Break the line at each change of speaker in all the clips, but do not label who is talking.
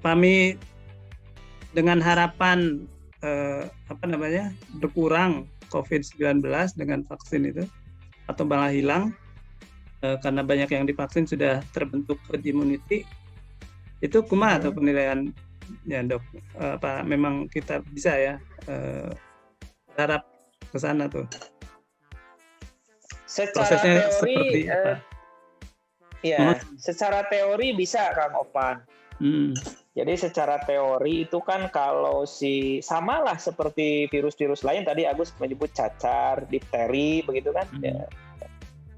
kami dengan harapan berkurang COVID-19 dengan vaksin itu atau malah hilang karena banyak yang divaksin sudah terbentuk herd immunity. Itu kumaha atau penilaiannya, Dok? Apa memang kita bisa ya berharap ke sana tuh?
Secara
Prosesnya
teori
seperti apa?
Secara teori bisa, Kang Opan. Jadi secara teori itu kan kalau samalah seperti virus-virus lain, tadi Agus menyebut cacar, difteri, begitu kan? Ya.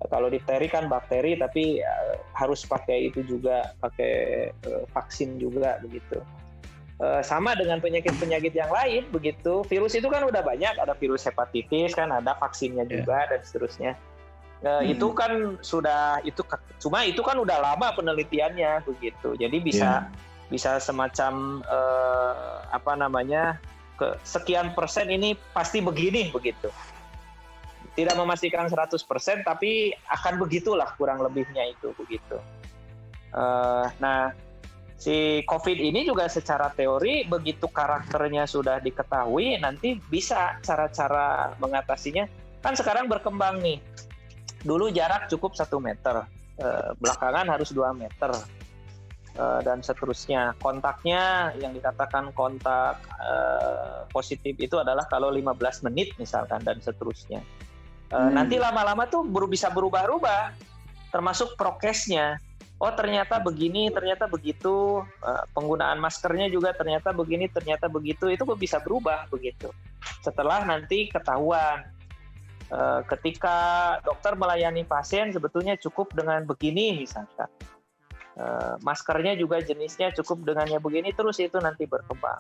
Kalau difteri kan bakteri, tapi harus pakai itu juga, pakai vaksin juga begitu. Sama dengan penyakit-penyakit yang lain begitu. Virus itu kan udah banyak, ada virus hepatitis kan, ada vaksinnya juga dan seterusnya. Itu kan sudah cuma itu kan udah lama penelitiannya begitu. Jadi bisa semacam sekian persen ini pasti begini begitu. Tidak memastikan 100%, tapi akan begitulah kurang lebihnya itu begitu. Nah, si COVID ini juga secara teori begitu karakternya sudah diketahui, nanti bisa cara-cara mengatasinya. Kan sekarang berkembang nih. Dulu jarak cukup 1 meter, belakangan harus 2 meter, dan seterusnya. Kontaknya yang dikatakan kontak positif itu adalah kalau 15 menit misalkan, dan seterusnya. Nanti lama-lama tuh bisa berubah-ubah, termasuk prokesnya. Oh ternyata begini, ternyata begitu, penggunaan maskernya juga ternyata begini, ternyata begitu, itu bisa berubah begitu. Setelah nanti ketahuan, ketika dokter melayani pasien sebetulnya cukup dengan begini misalkan, maskernya juga jenisnya cukup dengannya begini, terus itu nanti berkembang.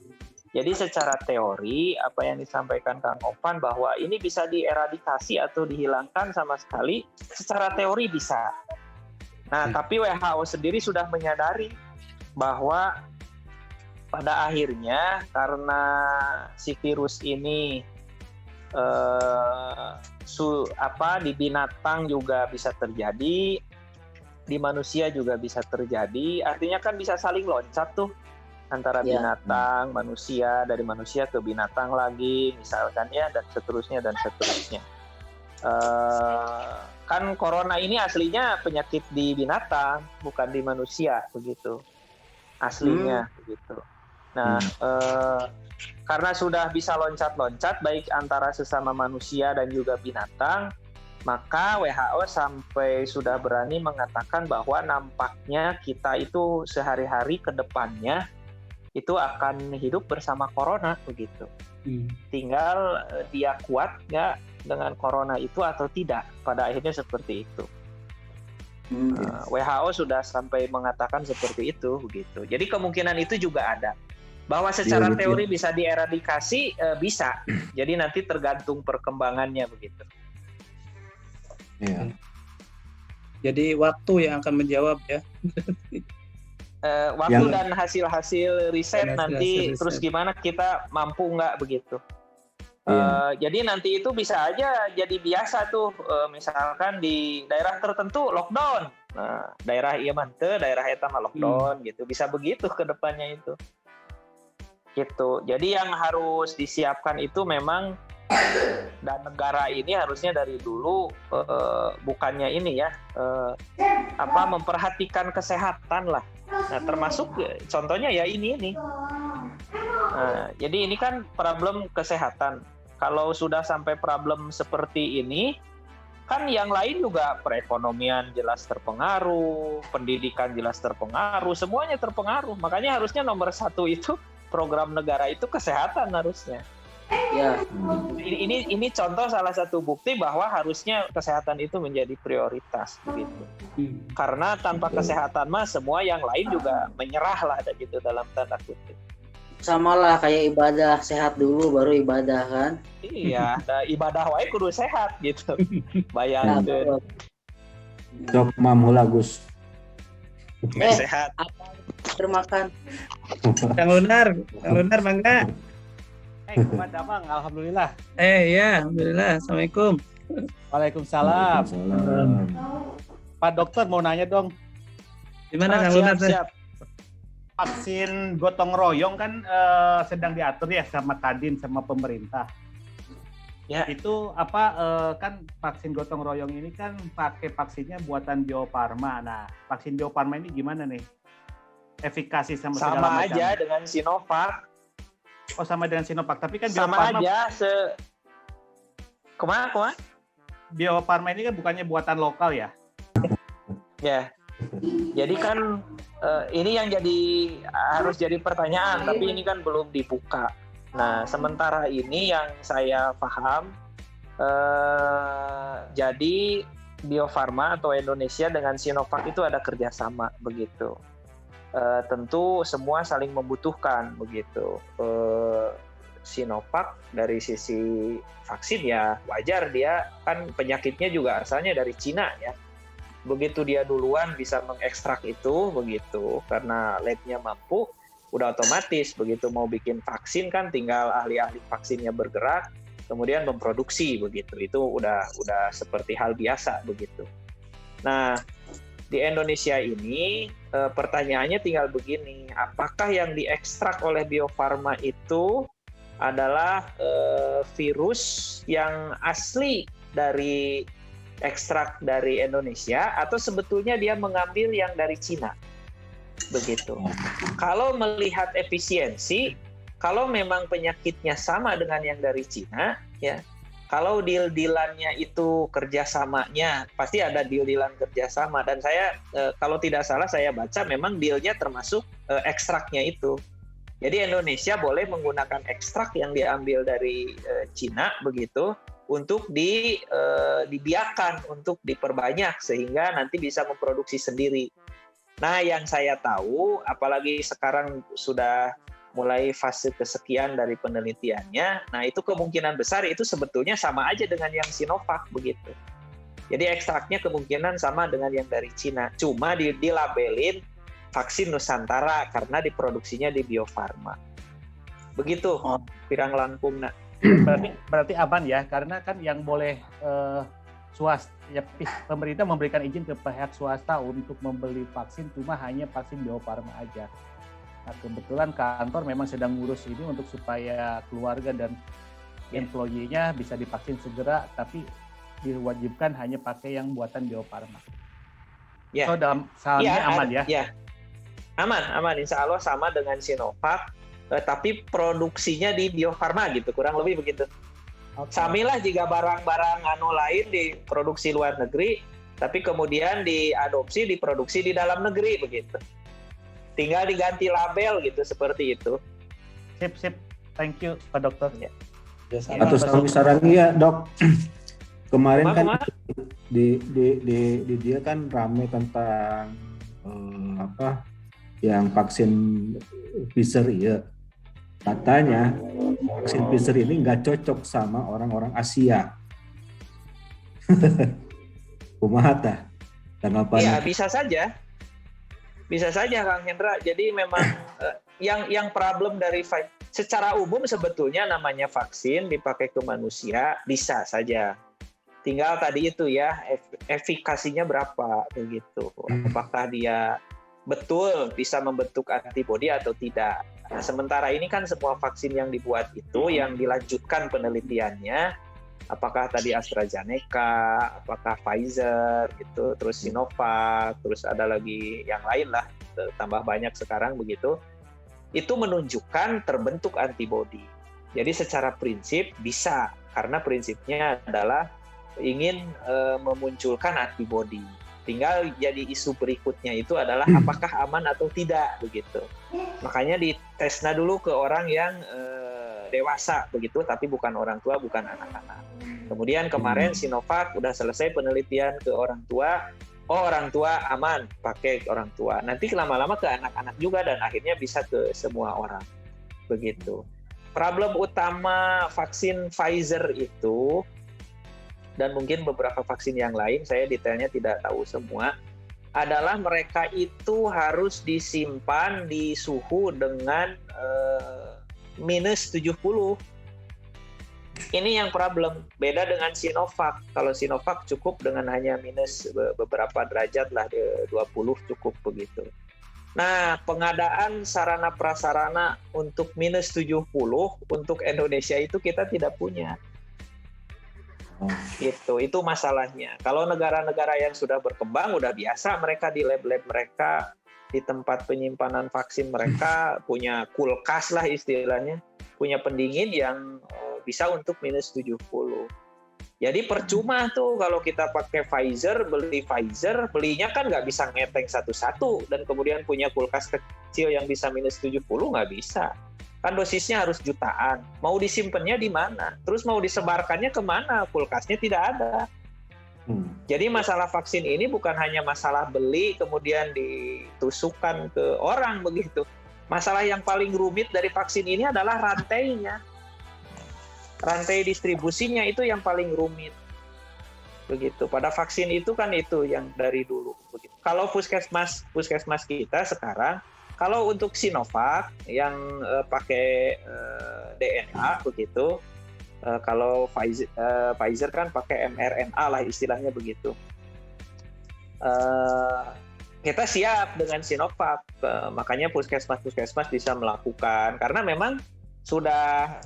Jadi secara teori apa yang disampaikan Kang Opan bahwa ini bisa dieradikasi atau dihilangkan sama sekali, secara teori bisa. Nah, tapi WHO sendiri sudah menyadari bahwa pada akhirnya karena si virus ini di binatang juga bisa terjadi, di manusia juga bisa terjadi, artinya kan bisa saling loncat tuh antara binatang, manusia, dari manusia ke binatang lagi misalkan ya, dan seterusnya. Kan corona ini aslinya penyakit di binatang, bukan di manusia begitu aslinya begitu. Nah, karena sudah bisa loncat-loncat baik antara sesama manusia dan juga binatang, maka WHO sampai sudah berani mengatakan bahwa nampaknya kita itu sehari-hari ke depannya itu akan hidup bersama corona begitu. Tinggal dia kuat nggak dengan corona itu atau tidak, pada akhirnya seperti itu. WHO sudah sampai mengatakan seperti itu begitu. Jadi kemungkinan itu juga ada. Bahwa secara teori bisa dieradikasi, bisa. Jadi nanti tergantung perkembangannya begitu.
Jadi waktu yang akan menjawab ya.
Waktu dan hasil-hasil riset nanti riset. Terus gimana kita mampu nggak begitu. Jadi nanti itu bisa aja jadi biasa tuh, misalkan di daerah tertentu lockdown. Nah, daerah daerah eta mah lockdown gitu. Bisa begitu ke depannya itu. Gitu. Jadi yang harus disiapkan itu memang, dan negara ini harusnya dari dulu bukannya ini ya, memperhatikan kesehatan lah. Nah, termasuk contohnya ya ini. Jadi ini kan problem kesehatan. Kalau sudah sampai problem seperti ini, kan yang lain juga perekonomian jelas terpengaruh, pendidikan jelas terpengaruh, semuanya terpengaruh. Makanya harusnya nomor 1 itu program negara itu kesehatan harusnya. Ya, ini contoh salah satu bukti bahwa harusnya kesehatan itu menjadi prioritas begitu. Karena tanpa kesehatan mah semua yang lain juga menyerah lah gitu dalam tanda kutip.
Sama lah kayak ibadah, sehat dulu baru ibadah kan?
Iya, ibadah wae kudu sehat gitu. Bayangkeun.
Sok mamula Gus.
Sehat.
Termakan.
Kang Lunar mangga.
Kumaha Bang? Alhamdulillah.
Ya, alhamdulillah. Assalamualaikum.
Waalaikumsalam. Pak Dokter mau nanya dong.
Gimana Kang Lunar?
Siap.
vaksin gotong royong kan sedang diatur ya sama Kadin sama pemerintah.
Ya.
Itu kan vaksin gotong royong ini kan pakai vaksinnya buatan Bio Farma. Nah, vaksin Bio Farma ini gimana nih? Efikasi sama segala
Sama
macam.
aja dengan Sinovac.
Oh, sama dengan Sinovac. Tapi kan Bio
Sama
Farma,
aja Kemana?
Bio Farma ini kan bukannya buatan lokal ya?
Ya. Jadi kan ini yang harus jadi pertanyaan, tapi ini kan belum dibuka. Nah, sementara ini yang saya paham, jadi Bio Farma atau Indonesia dengan Sinovac itu ada kerjasama begitu. Tentu semua saling membutuhkan begitu. Sinovac dari sisi vaksin ya wajar, dia kan penyakitnya juga asalnya dari Cina ya. Begitu dia duluan bisa mengekstrak itu begitu karena labnya mampu, udah otomatis begitu mau bikin vaksin kan tinggal ahli-ahli vaksinnya bergerak kemudian memproduksi begitu. Itu udah seperti hal biasa begitu. Nah, di Indonesia ini pertanyaannya tinggal begini, apakah yang diekstrak oleh Bio Farma itu adalah virus yang asli dari ekstrak dari Indonesia atau sebetulnya dia mengambil yang dari Cina? Begitu. Kalau melihat efisiensi, kalau memang penyakitnya sama dengan yang dari Cina, ya, kalau deal-dealannya itu kerjasamanya, pasti ada deal-dealan kerjasama. Dan saya, kalau tidak salah saya baca, memang dealnya termasuk ekstraknya itu. Jadi Indonesia boleh menggunakan ekstrak yang diambil dari Cina, begitu, untuk dibiarkan, untuk diperbanyak, sehingga nanti bisa memproduksi sendiri. Nah, yang saya tahu, apalagi sekarang sudah mulai fase kesekian dari penelitiannya, nah itu kemungkinan besar itu sebetulnya sama aja dengan yang Sinovac begitu. Jadi ekstraknya kemungkinan sama dengan yang dari Cina, cuma dilabelin vaksin Nusantara karena diproduksinya di Bio Farma. Begitu, pirang langkung nak.
Berarti aman ya, karena kan yang boleh pemerintah memberikan izin ke pihak swasta untuk membeli vaksin cuma hanya vaksin Bio Farma aja. Nah, kebetulan kantor memang sedang ngurus ini untuk supaya keluarga dan employee-nya bisa divaksin segera, tapi diwajibkan hanya pakai yang buatan Bio Farma.
Ya.
So dalam salahnya aman ya?
Ya, aman. Insya Allah sama dengan Sinovac, tapi produksinya di Bio Farma gitu, kurang lebih begitu. Okay. Samilah jika barang-barang lain diproduksi luar negeri, tapi kemudian diproduksi di dalam negeri begitu. Tinggal diganti label gitu, seperti itu.
Sip. Thank you, Pak Dokter.
Ya.
Atau saran ya, Dok. Kemarin kan di dia kan rame tentang yang vaksin Pfizer ya. Katanya vaksin Pfizer ini nggak cocok sama orang-orang Asia. Kumaha tanggapannya?
Iya, bisa saja Kang Hendra. Jadi memang yang problem dari secara umum sebetulnya namanya vaksin dipakai ke manusia bisa saja. Tinggal tadi itu ya, efikasinya berapa begitu. Apakah dia betul bisa membentuk antibodi atau tidak. Nah, sementara ini kan semua vaksin yang dibuat itu yang dilanjutkan penelitiannya, apakah tadi AstraZeneca, apakah Pfizer, gitu, terus Sinovac, terus ada lagi yang lain lah, tambah banyak sekarang begitu, itu menunjukkan terbentuk antibodi. Jadi secara prinsip bisa, karena prinsipnya adalah ingin memunculkan antibodi. Tinggal jadi isu berikutnya itu adalah apakah aman atau tidak begitu. Makanya ditesnya dulu ke orang yang dewasa begitu, tapi bukan orang tua, bukan anak-anak. Kemudian kemarin Sinovac udah selesai penelitian ke orang tua. Oh, orang tua aman, pakai orang tua. Nanti lama-lama ke anak-anak juga dan akhirnya bisa ke semua orang. Begitu. Problem utama vaksin Pfizer itu, dan mungkin beberapa vaksin yang lain, saya detailnya tidak tahu semua, adalah mereka itu harus disimpan di suhu dengan minus 70. Ini yang problem. Beda dengan Sinovac. Kalau Sinovac cukup dengan hanya minus beberapa derajat lah, 20 cukup begitu. Nah, pengadaan sarana prasarana untuk minus 70 untuk Indonesia itu kita tidak punya. Itu masalahnya. Kalau negara-negara yang sudah berkembang udah biasa, mereka di lab-lab mereka, di tempat penyimpanan vaksin mereka punya kulkas lah istilahnya, punya pendingin yang bisa untuk minus 70. Jadi percuma tuh kalau kita pakai Pfizer, belinya kan nggak bisa ngeteng satu-satu, dan kemudian punya kulkas kecil yang bisa minus 70, nggak bisa. Kan dosisnya harus jutaan. Mau disimpannya di mana? Terus mau disebarkannya kemana? Kulkasnya tidak ada. Jadi masalah vaksin ini bukan hanya masalah beli kemudian ditusukkan ke orang begitu. Masalah yang paling rumit dari vaksin ini adalah rantainya. Rantai distribusinya itu yang paling rumit. Begitu. Pada vaksin itu kan itu yang dari dulu. Begitu. Kalau puskesmas kita sekarang, kalau untuk Sinovac yang pakai DNA begitu, kalau Pfizer kan pakai mRNA lah istilahnya begitu. Kita siap dengan Sinovac, makanya puskesmas bisa melakukan, karena memang sudah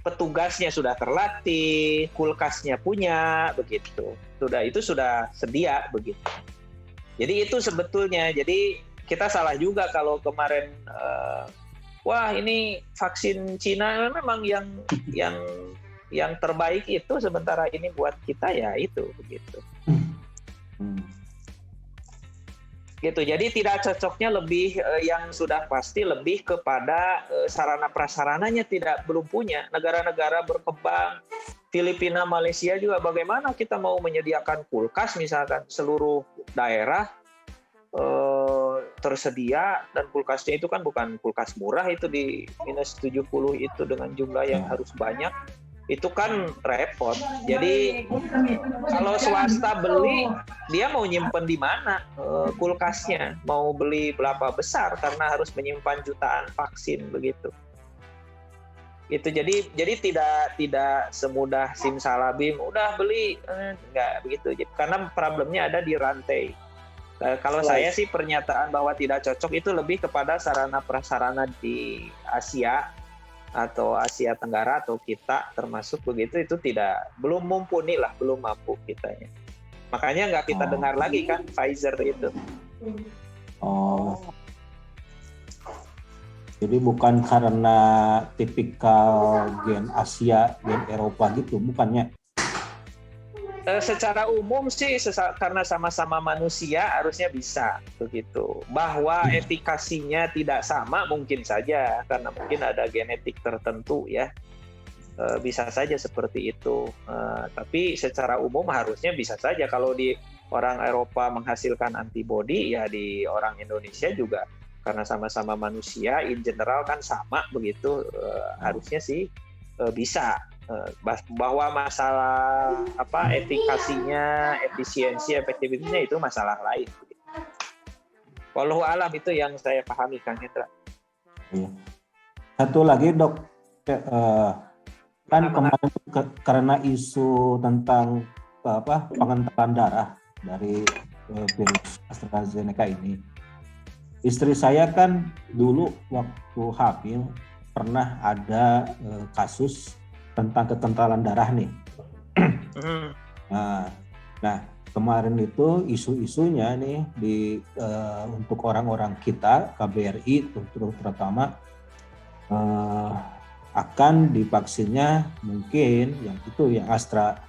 petugasnya sudah terlatih, kulkasnya punya, begitu. Itu sudah sedia begitu. Jadi itu sebetulnya, jadi kita salah juga kalau kemarin wah ini vaksin Cina memang yang terbaik itu, sementara ini buat kita ya itu begitu. Gitu. Jadi tidak cocoknya lebih yang sudah pasti lebih kepada sarana prasarananya belum punya. Negara-negara berkembang, Filipina, Malaysia juga, bagaimana kita mau menyediakan kulkas misalkan seluruh daerah tersedia, dan kulkasnya itu kan bukan kulkas murah, itu di minus 70 itu dengan jumlah yang harus banyak. Itu kan repot. Jadi kalau swasta beli, dia mau nyimpen di mana kulkasnya? Mau beli berapa besar karena harus menyimpan jutaan vaksin begitu. Itu jadi tidak semudah simsalabim udah beli, enggak begitu. Karena problemnya ada di rantai. Kalau saya sih pernyataan bahwa tidak cocok itu lebih kepada sarana prasarana di Asia atau Asia Tenggara atau kita termasuk begitu, itu belum mumpuni lah, belum mampu kitanya. Makanya nggak kita dengar lagi kan Pfizer itu.
Jadi bukan karena tipikal gen Asia, gen Eropa gitu, bukannya?
Secara umum sih karena sama-sama manusia harusnya bisa begitu. Bahwa efikasinya tidak sama mungkin saja, karena mungkin ada genetik tertentu ya, bisa saja seperti itu. Tapi secara umum harusnya bisa saja. Kalau di orang Eropa menghasilkan antibodi, ya di orang Indonesia juga karena sama-sama manusia in general kan sama begitu, harusnya sih bisa. Bahwa masalah efikasinya, efisiensi, efektivitasnya itu masalah lain. Wallahu alam, itu yang saya pahami, Kang Hendra.
Satu lagi dok, kan kemarin karena isu tentang pengentalan darah dari virus AstraZeneca ini, istri saya kan dulu waktu hamil pernah ada kasus tentang kekentalan darah nih. Nah, kemarin itu isu-isunya nih untuk orang-orang kita KBRI terutama akan divaksinnya mungkin yang yang Astra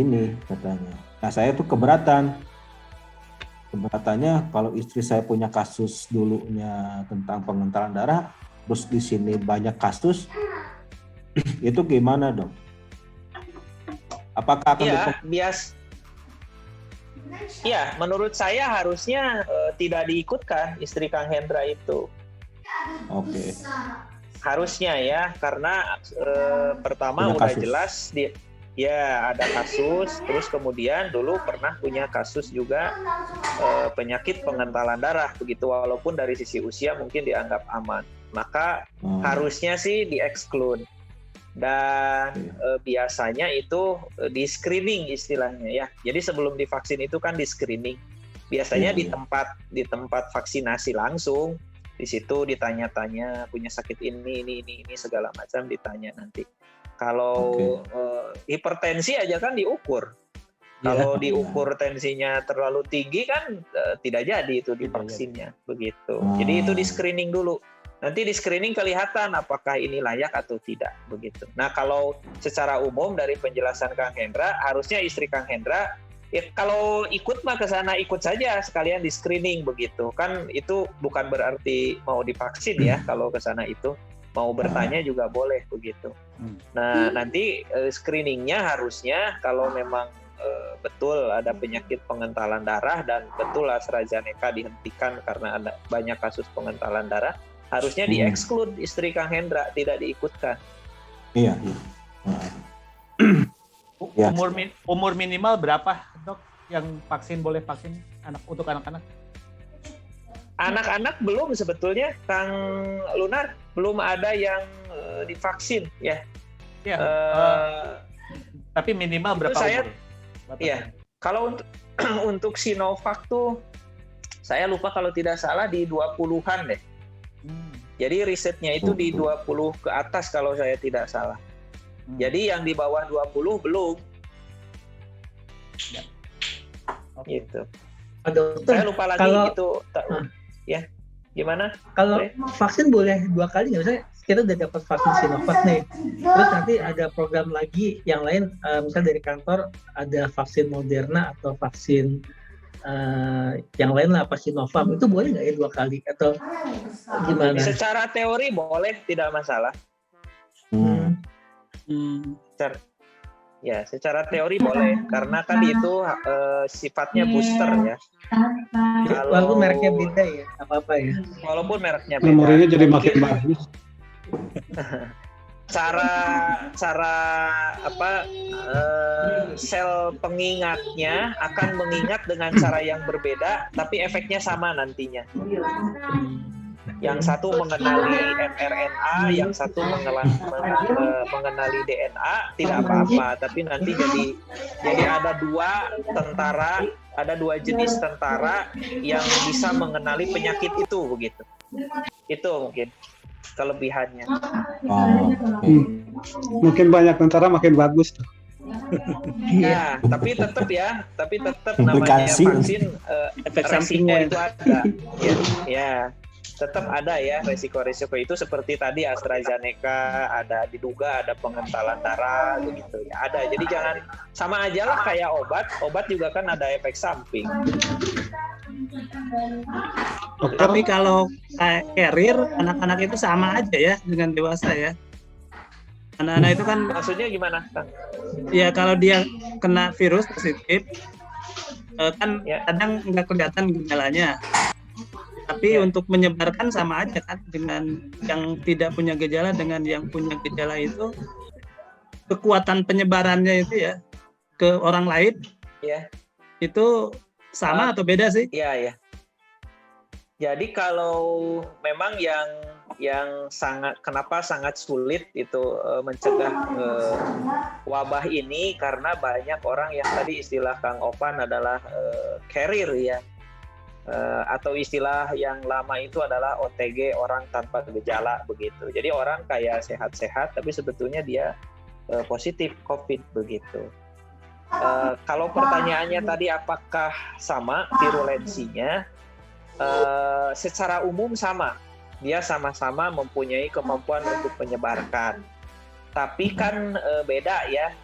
ini katanya. Nah, saya tuh keberatannya kalau istri saya punya kasus dulunya tentang pengentalan darah, terus di sini banyak kasus. Itu gimana dong? Apakah akan
Iya, menurut saya harusnya tidak diikutkan istri Kang Hendra itu.
Oke.
Harusnya ya, karena pertama udah jelas ada kasus, terus kemudian dulu pernah punya kasus juga penyakit pengentalan darah begitu, walaupun dari sisi usia mungkin dianggap aman. Maka harusnya sih di-exclude. Dan biasanya itu di screening istilahnya ya. Jadi sebelum divaksin itu kan di screening. Biasanya di tempat vaksinasi langsung, di situ ditanya-tanya punya sakit ini segala macam ditanya nanti. Kalau hipertensi aja kan diukur. Kalau diukur tensinya terlalu tinggi kan tidak jadi itu divaksinnya begitu. Jadi itu di screening dulu. Nanti di screening kelihatan apakah ini layak atau tidak begitu. Nah kalau secara umum dari penjelasan Kang Hendra, harusnya istri Kang Hendra ya, kalau ikut mah ke sana ikut saja sekalian di screening begitu. Kan itu bukan berarti mau divaksin ya kalau ke sana itu. Mau bertanya juga boleh begitu. Nah nanti screeningnya harusnya kalau memang betul ada penyakit pengentalan darah dan betul AstraZeneca dihentikan karena ada banyak kasus pengentalan darah, harusnya di-exclude istri Kang Hendra, tidak diikutkan.
Iya. Ya.
Umur minimal berapa, Dok, yang boleh vaksin untuk anak-anak?
Anak-anak belum sebetulnya, Kang Lunar, belum ada yang divaksin ya.
Ya. Tapi minimal berapa umur?
Iya. Kalau untuk Sinovac tuh saya lupa kalau tidak salah di 20-an deh. Jadi risetnya itu di 20 ke atas kalau saya tidak salah. Jadi yang di bawah 20 belum.
Ya.
Gitu.
Dokter,
saya lupa lagi itu ya. Gimana?
Kalau vaksin boleh 2 kali nggak? Misalnya kita udah dapat vaksin Sinovac nih, terus nanti ada program lagi yang lain, misalnya dari kantor ada vaksin Moderna atau vaksin yang lain lah, apa Sinovac, itu boleh nggak ya 2 kali atau gimana?
Secara teori boleh, tidak masalah. Ya, secara teori boleh, karena kan itu sifatnya booster ya.
Walaupun mereknya beda ya, apa-apa ya.
Walaupun mereknya beda.
Memorinya jadi makin bagus.
Cara sel pengingatnya akan mengingat dengan cara yang berbeda, tapi efeknya sama nantinya. Yang satu mengenali mRNA, yang satu mengenali DNA, tidak apa-apa. Tapi nanti jadi ada dua jenis tentara yang bisa mengenali penyakit itu begitu. Itu mungkin kelebihannya.
Mungkin banyak tentara makin bagus tuh.
Ya, tapi tetap namanya vaksin efek sampingnya itu ada. Ya. Tetap ada ya resiko-resiko itu, seperti tadi AstraZeneca diduga ada pengentalan darah begitu ya, ada. Jadi jangan sama aja lah kayak obat juga kan ada efek samping.
Tapi kalau carrier anak-anak itu sama aja ya dengan dewasa ya. Anak-anak itu kan
maksudnya gimana, Kang?
Ya kalau dia kena virus positif kan kadang nggak kelihatan gejalanya. Tapi untuk menyebarkan sama aja kan, dengan yang tidak punya gejala dengan yang punya gejala itu, kekuatan penyebarannya itu ya ke orang lain itu sama atau beda sih?
Iya. Jadi kalau memang yang kenapa sangat sulit itu mencegah wabah ini, karena banyak orang yang tadi istilah Kang Opan adalah carrier ya. Atau istilah yang lama itu adalah OTG, orang tanpa gejala begitu. Jadi orang kayak sehat-sehat tapi sebetulnya dia positif COVID begitu. Kalau pertanyaannya tadi apakah sama virulensinya, secara umum sama. Dia sama-sama mempunyai kemampuan untuk menyebarkan. Tapi kan beda ya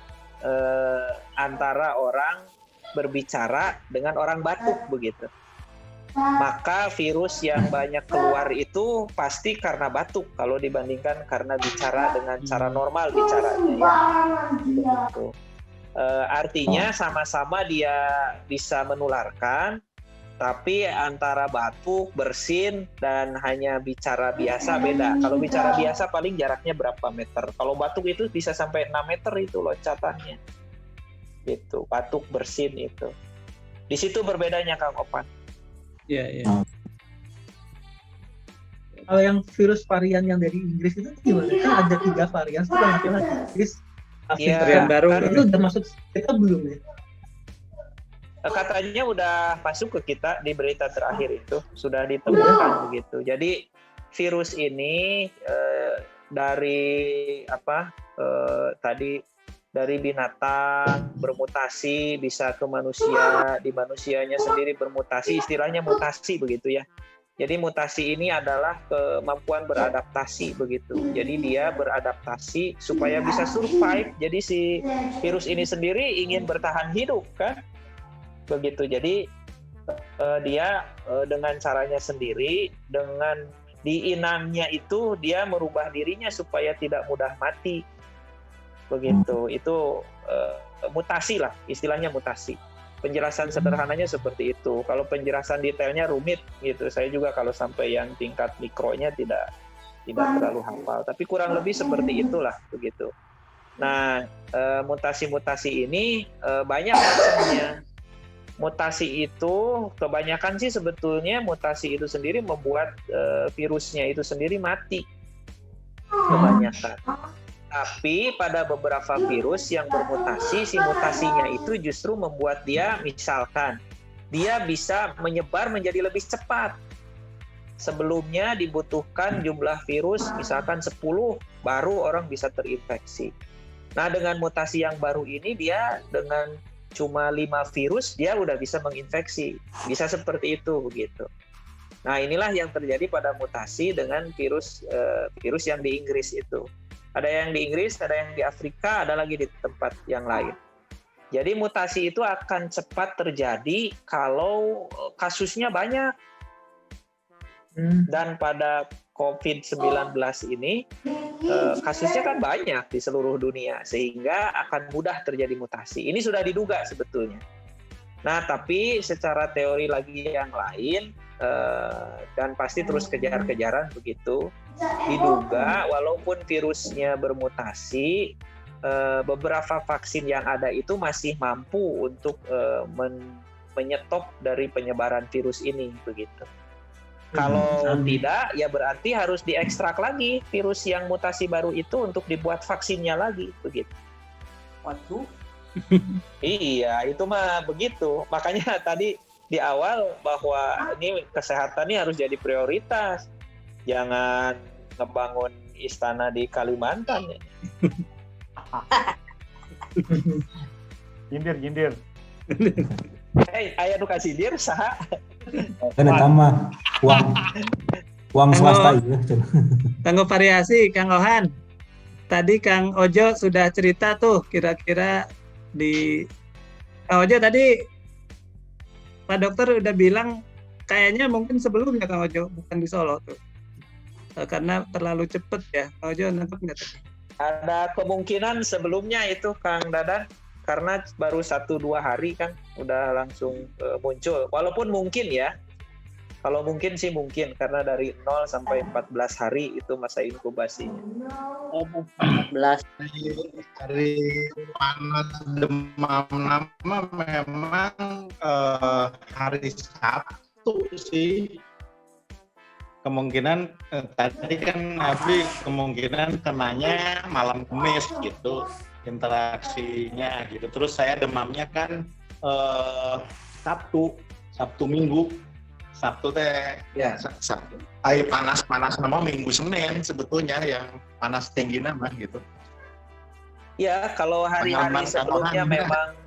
antara orang berbicara dengan orang batuk begitu. Maka virus yang banyak keluar itu pasti karena batuk kalau dibandingkan karena bicara dengan cara normal bicaranya ya. Begitu. Artinya sama-sama dia bisa menularkan, tapi antara batuk, bersin, dan hanya bicara biasa beda. Kalau bicara biasa paling jaraknya berapa meter. Kalau batuk itu bisa sampai 6 meter itu locatannya. Gitu, batuk, bersin itu. Di situ berbedanya Kang Opan.
Iya.
Kalau yang virus varian yang dari Inggris itu gimana? Kan ada 3 varian, setelah Inggris
varian baru
itu udah masuk kita belum ya?
katanya udah masuk ke kita di berita terakhir itu sudah ditemukan begitu. Jadi virus ini dari tadi dari binatang bermutasi bisa ke manusia, di manusianya sendiri bermutasi, istilahnya mutasi begitu ya. Jadi mutasi ini adalah kemampuan beradaptasi begitu. Jadi dia beradaptasi supaya bisa survive. Jadi si virus ini sendiri ingin bertahan hidup kan, begitu. Jadi dia dengan caranya sendiri, dengan diinangnya itu dia merubah dirinya supaya tidak mudah mati, begitu. Itu mutasi lah, istilahnya mutasi. Penjelasan sederhananya seperti itu. Kalau penjelasan detailnya rumit gitu. Saya juga kalau sampai yang tingkat mikronya tidak terlalu hafal. Tapi kurang lebih seperti itulah begitu. Nah, mutasi-mutasi ini banyak macamnya. Mutasi itu kebanyakan sih sebetulnya mutasi itu sendiri membuat virusnya itu sendiri mati. Kebanyakan. Tapi pada beberapa virus yang bermutasi, si mutasinya itu justru membuat dia, misalkan, dia bisa menyebar menjadi lebih cepat. Sebelumnya dibutuhkan jumlah virus, misalkan 10, baru orang bisa terinfeksi. Nah, dengan mutasi yang baru ini, dia dengan cuma 5 virus, dia udah bisa menginfeksi. Bisa seperti itu, begitu. Nah, inilah yang terjadi pada mutasi dengan virus yang di Inggris itu. Ada yang di Inggris, ada yang di Afrika, ada lagi di tempat yang lain. Jadi mutasi itu akan cepat terjadi kalau kasusnya banyak. Dan pada COVID-19 ini, kasusnya kan banyak di seluruh dunia, sehingga akan mudah terjadi mutasi. Ini sudah diduga sebetulnya. Nah, tapi secara teori lagi yang lain, dan pasti terus kejar-kejaran begitu, diduga walaupun virusnya bermutasi, beberapa vaksin yang ada itu masih mampu untuk menyetop dari penyebaran virus ini begitu. Kalau tidak, ya berarti harus diekstrak lagi virus yang mutasi baru itu untuk dibuat vaksinnya lagi begitu.
Waduh.
Iya, itu mah begitu. Makanya tadi di awal bahwa ini kesehatan ini harus jadi prioritas. Jangan ngebangun istana di Kalimantan.
Nyindir.
Aya nu kasih dir saha?
Kan eta mah uang swasta ya.
Tanggo variasi Kang Ohan. Tadi Kang Ojo sudah cerita tuh kira-kira Kang Ojo tadi Pak Dokter udah bilang kayaknya mungkin sebelumnya Kang Ojo, bukan di Solo tuh. Karena terlalu cepet ya. Kang Ojo nangkep nggak tuh?
Ada kemungkinan sebelumnya itu Kang Dadan, karena baru 1-2 hari kan udah langsung muncul. Walaupun mungkin ya, kalau mungkin sih mungkin, karena dari 0 sampai 14 hari itu masa inkubasinya.
14.
Dari panas demam nama memang hari Sabtu sih. Kemungkinan tadi kan Abi kemungkinan kenanya malam Kamis gitu interaksinya gitu. Terus saya demamnya kan Sabtu Minggu. Sabtu teh ya Sabtu. Air panas nama Minggu Senin sebetulnya yang panas tinggi nama gitu.
Ya, kalau hari-hari sebelumnya memang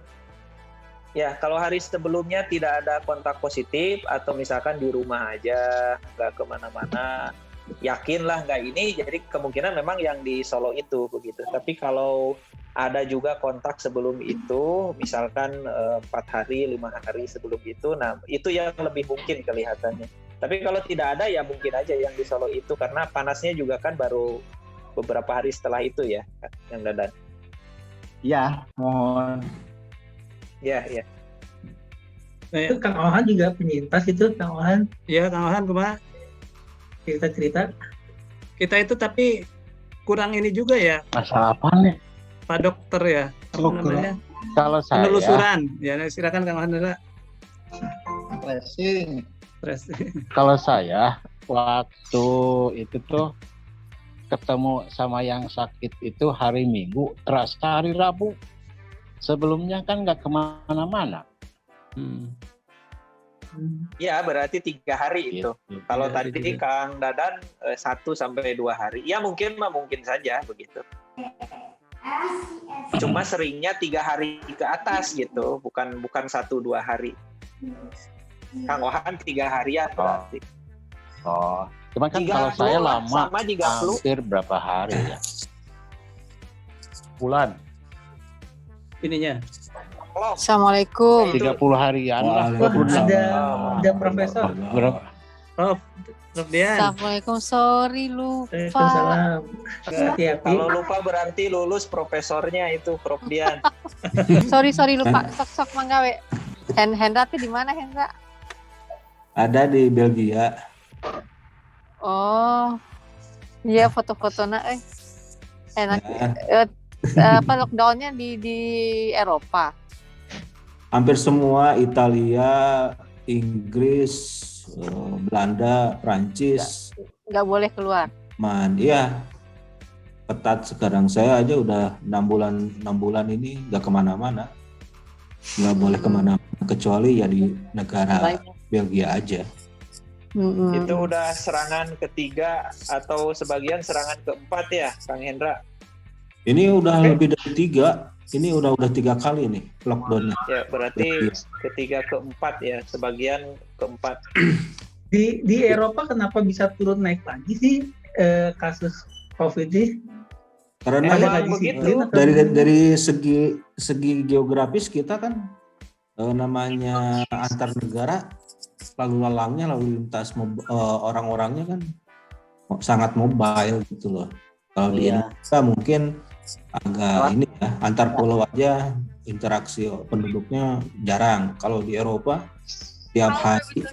ya, kalau hari sebelumnya tidak ada kontak positif atau misalkan di rumah aja, nggak kemana-mana, yakinlah nggak ini, jadi kemungkinan memang yang di Solo itu begitu. Tapi kalau ada juga kontak sebelum itu, misalkan 4 hari, 5 hari sebelum itu, nah itu yang lebih mungkin kelihatannya. Tapi kalau tidak ada ya mungkin aja yang di Solo itu, karena panasnya juga kan baru beberapa hari setelah itu ya, yang Dadan.
Ya, mohon.
Ya.
Itu Kang Ohan juga penyintas itu, Kang Ohan.
Iya, Kang Ohan kumaha?
Cerita-cerita.
Kita itu tapi kurang ini juga ya,
Masalah apa nih?
Pak Dokter ya. Apa namanya?
Kalau saya
Penelusuran. Ya, silakan Kang Ohan dulu.
Tracing.
Kalau saya waktu itu tuh ketemu sama yang sakit itu hari Minggu, terasa hari Rabu. Sebelumnya kan nggak kemana-mana.
Ya berarti 3 hari itu.
Gitu.
Kalau
Tiga hari
tadi
juga.
Kang Dadan 1 sampai 2 hari. Ya mungkin saja begitu. Cuma seringnya 3 hari ke atas gitu, bukan 1-2 hari. Kang Wahan 3 harian berarti.
Oh, cuman kan
Jika
kalau saya
flu lah,
lama
sama jika flu.
hampir berapa hari ya?
Bulan.
Ininya.
Assalamualaikum.
Itu
30 harian lah.
Wah, ada profesor.
Berapa?
Prof Dian.
Assalamualaikum. Sorry lupa.
Waalaikumsalam. Hati-hati.
Kalau lupa berarti lulus profesornya itu Prof Dian.
Sorry lupa. Sok manggawe. Hendra tuh di mana Hendra?
Ada di Belgia.
Oh. Iya foto-fotonya enak.
Ya,
Apa lockdownnya di Eropa?
hampir semua Italia, Inggris, Belanda, Prancis,
Nggak boleh keluar.
iya ketat sekarang. Saya aja udah 6 bulan ini nggak kemana-mana, nggak boleh kemana-mana kecuali ya di negara
Banyak.
Belgia aja.
Itu udah serangan ketiga atau sebagian serangan keempat ya, Kang Hendra?
Ini udah lebih dari 3. Ini udah 3 kali nih lockdownnya.
Ya, berarti ketiga keempat ya, sebagian keempat.
Di Eropa kenapa bisa turun naik lagi sih kasus COVID ini?
Karena
Emang
ya,
begitu.
dari segi geografis kita kan namanya antar negara, lalu lalangnya, lalu lintas orang-orangnya kan sangat mobile gitu loh. Kalau di Indonesia mungkin agak ini ya, antar pulau aja interaksi penduduknya jarang. Kalau di Eropa tiap hari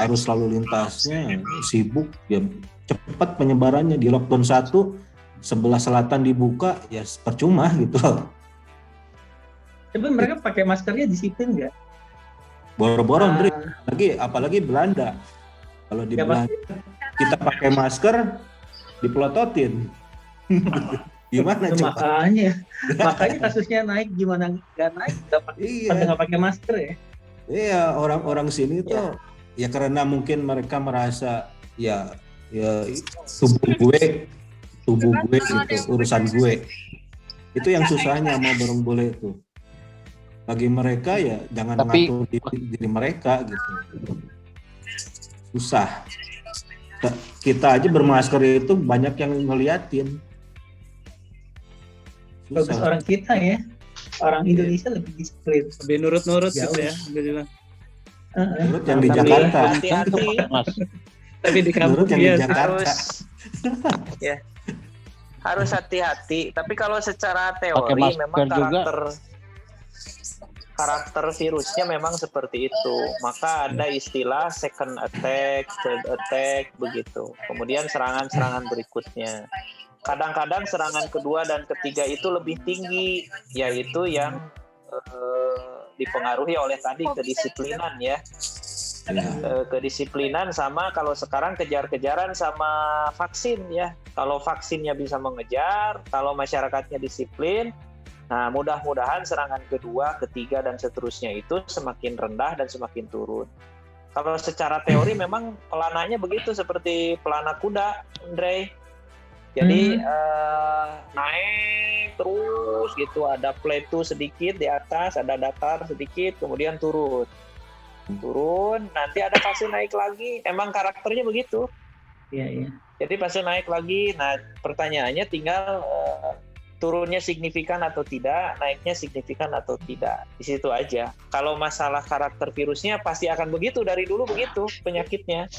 arus lalu lintasnya sibuk ya, cepat penyebarannya. Di lockdown 1 sebelah selatan dibuka ya percuma gitu.
Tapi mereka pakai maskernya disiplin nggak?
Boro-boro Ndri, apalagi Belanda. Kalau di
Ya,
Belanda kita pakai masker dipelototin. Gimana coba?
Makanya kasusnya naik, gimana nggak naik? Nggak pakai masker ya?
Iya, orang-orang sini tuh ya karena mungkin mereka merasa ya tubuh gue gitu, urusan gue. Itu yang susahnya sama burung bule itu. Bagi mereka ya jangan ngatur diri mereka gitu. Susah. Kita aja bermasker itu banyak yang ngeliatin.
Bagus orang kita ya. Orang Indonesia lebih disiplin.
Lebih nurut-nurut gitu ya.
Nurut yang di Jakarta.
Hati-hati.
Tapi di kampung
yang di Jakarta.
Harus hati-hati. Tapi kalau secara teori memang karakter virusnya memang seperti itu. Maka ada istilah second attack, third attack begitu. Kemudian serangan-serangan berikutnya. Kadang-kadang serangan kedua dan ketiga itu lebih tinggi, yaitu yang dipengaruhi oleh tadi kedisiplinan ya. Kedisiplinan sama kalau sekarang kejar-kejaran sama vaksin ya. Kalau vaksinnya bisa mengejar, kalau masyarakatnya disiplin, nah mudah-mudahan serangan kedua, ketiga dan seterusnya itu semakin rendah dan semakin turun. Kalau secara teori memang pelananya begitu seperti pelana kuda, Andre. Jadi naik terus gitu, ada plateau sedikit di atas, ada datar sedikit, kemudian turun, nanti ada fase naik lagi. Emang karakternya begitu.
Iya.
Jadi fase naik lagi. Nah, pertanyaannya tinggal turunnya signifikan atau tidak, naiknya signifikan atau tidak. Di situ aja. Kalau masalah karakter virusnya pasti akan begitu, dari dulu begitu penyakitnya.